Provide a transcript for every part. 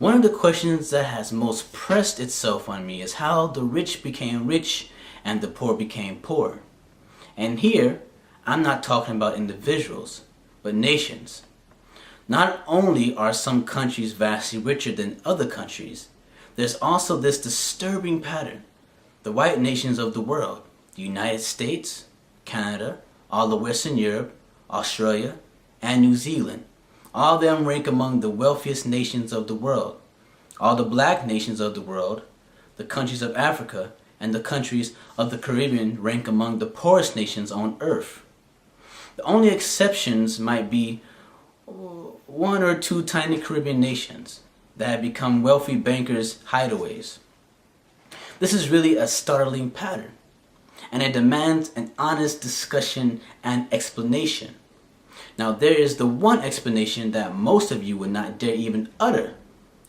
One of the questions that has most pressed itself on me is how the rich became rich and the poor became poor. And here, I'm not talking about individuals, but nations. Not only are some countries vastly richer than other countries, there's also this disturbing pattern. The white nations of the world, the United States, Canada, all of Western Europe, Australia, and New Zealand, all of them rank among the wealthiest nations of the world. All the black nations of the world, the countries of Africa, and the countries of the Caribbean rank among the poorest nations on earth. The only exceptions might be one or two tiny Caribbean nations that have become wealthy bankers' hideaways. This is really a startling pattern, and it demands an honest discussion and explanation. Now, there is the one explanation that most of you would not dare even utter,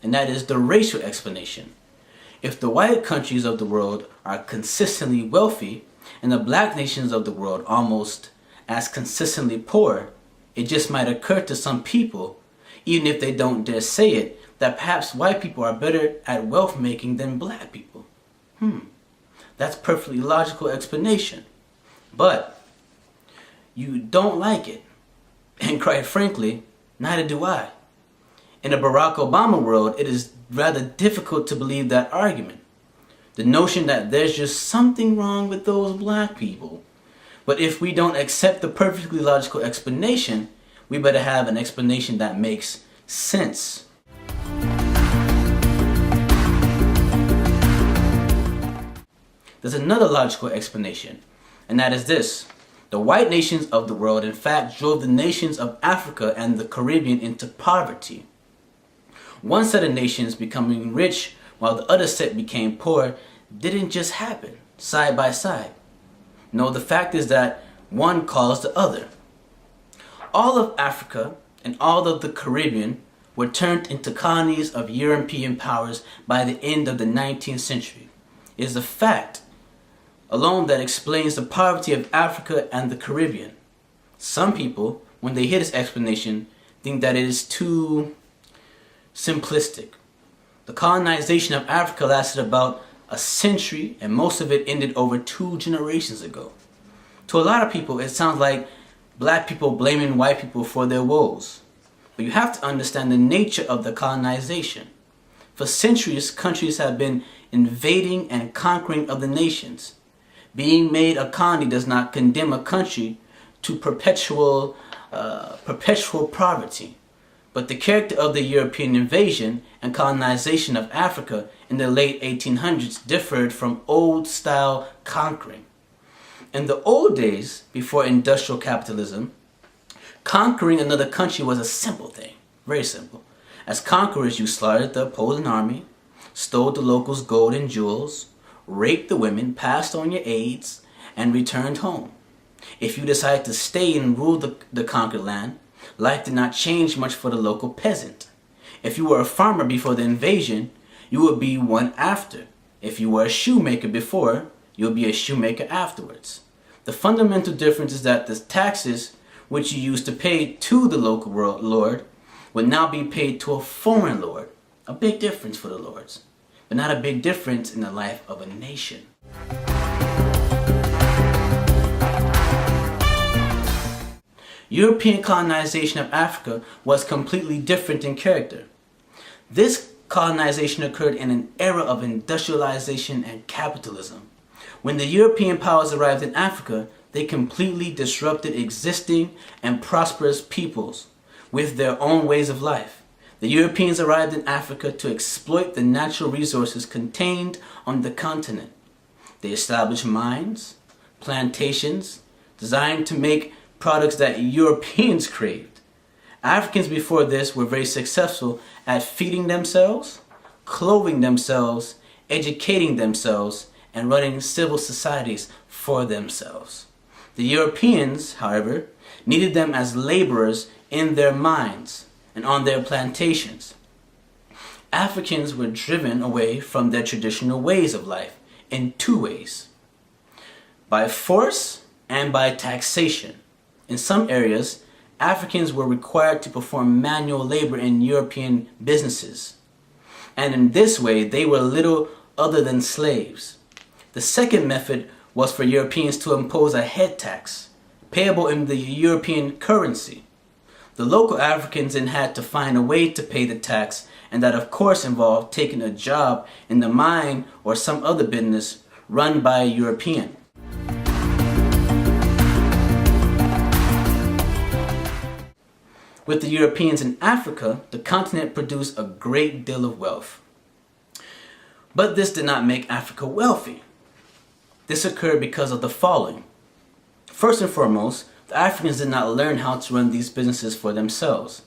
and that is the racial explanation. If the white countries of the world are consistently wealthy and the black nations of the world almost as consistently poor, it just might occur to some people, even if they don't dare say it, that perhaps white people are better at wealth making than black people. That's a perfectly logical explanation. But you don't like it. And quite frankly, neither do I. In a Barack Obama world, it is rather difficult to believe that argument. The notion that there's just something wrong with those black people. But if we don't accept the perfectly logical explanation, we better have an explanation that makes sense. There's another logical explanation, and that is this. The white nations of the world in fact drove the nations of Africa and the Caribbean into poverty. One set of nations becoming rich while the other set became poor didn't just happen side by side. No, the fact is that one caused the other. All of Africa and all of the Caribbean were turned into colonies of European powers by the end of the 19th century. It is a fact alone that explains the poverty of Africa and the Caribbean. Some people, when they hear this explanation, think that it is too simplistic. The colonization of Africa lasted about a century, and most of it ended over 2 generations ago. To a lot of people, it sounds like black people blaming white people for their woes. But you have to understand the nature of the colonization. For centuries, countries have been invading and conquering other nations. Being made a colony does not condemn a country to perpetual poverty. But the character of the European invasion and colonization of Africa in the late 1800s differed from old-style conquering. In the old days, before industrial capitalism, conquering another country was a simple thing, very simple. As conquerors, you slaughtered the opposing army, stole the locals' gold and jewels, raped the women, passed on your aids, and returned home. If you decided to stay and rule the conquered land, life did not change much for the local peasant. If you were a farmer before the invasion, you would be one after. If you were a shoemaker before, you would be a shoemaker afterwards. The fundamental difference is that the taxes which you used to pay to the local lord would now be paid to a foreign lord. A big difference for the lords, but not a big difference in the life of a nation. European colonization of Africa was completely different in character. This colonization occurred in an era of industrialization and capitalism. When the European powers arrived in Africa, they completely disrupted existing and prosperous peoples with their own ways of life. The Europeans arrived in Africa to exploit the natural resources contained on the continent. They established mines, plantations, designed to make products that Europeans craved. Africans before this were very successful at feeding themselves, clothing themselves, educating themselves, and running civil societies for themselves. The Europeans, however, needed them as laborers in their mines and on their plantations. Africans were driven away from their traditional ways of life in 2 ways: by force and by taxation. In some areas, Africans were required to perform manual labor in European businesses. and in this way they were little other than slaves. The second method was for Europeans to impose a head tax, payable in the European currency. The local Africans then had to find a way to pay the tax, and that of course involved taking a job in the mine or some other business run by a European. With the Europeans in Africa, the continent produced a great deal of wealth. But this did not make Africa wealthy. This occurred because of the following. First and foremost, the Africans did not learn how to run these businesses for themselves.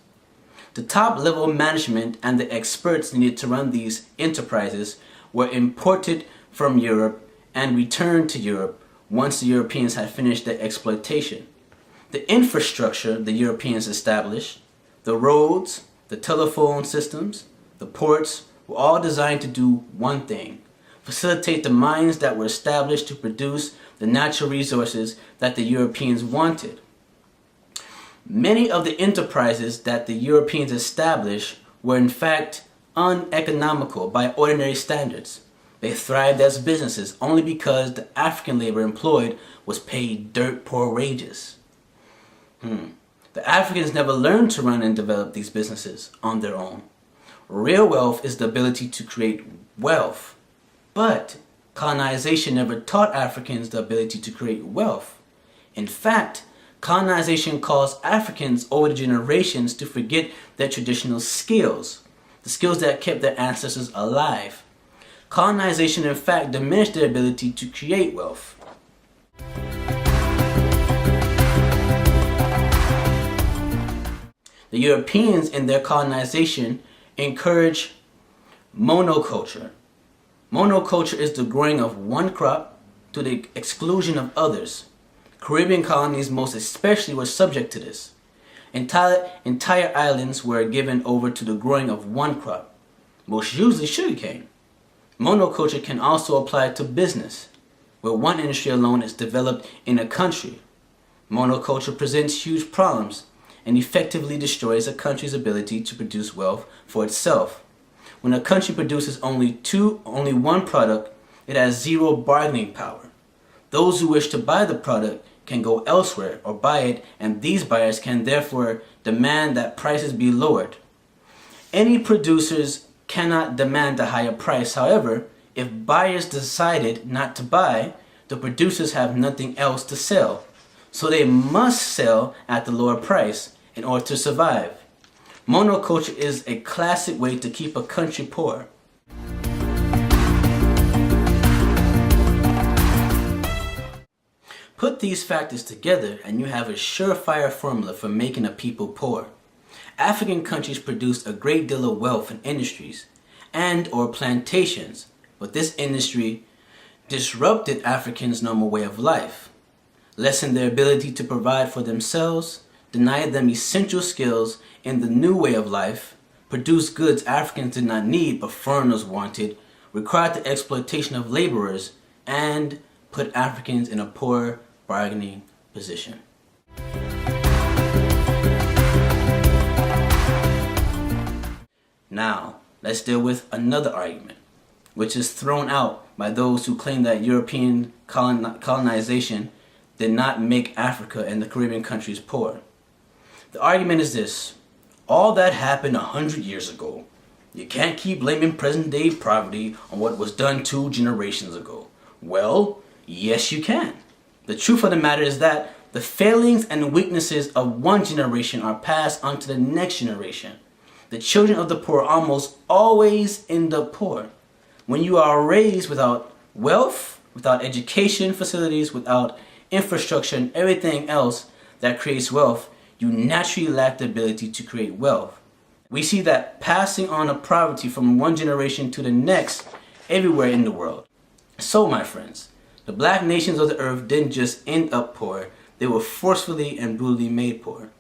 The top level management and the experts needed to run these enterprises were imported from Europe and returned to Europe once the Europeans had finished their exploitation. The infrastructure the Europeans established, the roads, the telephone systems, the ports, were all designed to do one thing: facilitate the mines that were established to produce the natural resources that the Europeans wanted. Many of the enterprises that the Europeans established were in fact uneconomical by ordinary standards. They thrived as businesses only because the African labor employed was paid dirt poor wages. The Africans never learned to run and develop these businesses on their own. Real wealth is the ability to create wealth, but colonization never taught Africans the ability to create wealth. In fact, colonization caused Africans over the generations to forget their traditional skills, the skills that kept their ancestors alive. Colonization, in fact, diminished their ability to create wealth. The Europeans in their colonization encouraged monoculture. Monoculture is the growing of one crop to the exclusion of others. Caribbean colonies most especially were subject to this. Entire islands were given over to the growing of one crop, most usually sugarcane. Monoculture can also apply to business, where one industry alone is developed in a country. Monoculture presents huge problems and effectively destroys a country's ability to produce wealth for itself. When a country produces only one product, it has zero bargaining power. Those who wish to buy the product can go elsewhere or buy it, and these buyers can therefore demand that prices be lowered. Any producers cannot demand a higher price. However, if buyers decided not to buy, the producers have nothing else to sell. So they must sell at the lower price in order to survive. Monoculture is a classic way to keep a country poor. Put these factors together and you have a surefire formula for making a people poor. African countries produced a great deal of wealth in industries and or plantations, but this industry disrupted Africans' normal way of life, lessened their ability to provide for themselves, denied them essential skills in the new way of life, produced goods Africans did not need but foreigners wanted, required the exploitation of laborers, and put Africans in a poor bargaining position. Now, let's deal with another argument, which is thrown out by those who claim that European colonization did not make Africa and the Caribbean countries poor. The argument is this: all that happened 100 years ago. You can't keep blaming present-day poverty on what was done 2 generations ago. Well, yes you can. The truth of the matter is that the failings and weaknesses of one generation are passed on to the next generation. The children of the poor almost always end up poor. When you are raised without wealth, without education facilities, without infrastructure and everything else that creates wealth, you naturally lack the ability to create wealth. We see that passing on of poverty from one generation to the next everywhere in the world. So my friends, the black nations of the earth didn't just end up poor, they were forcefully and brutally made poor.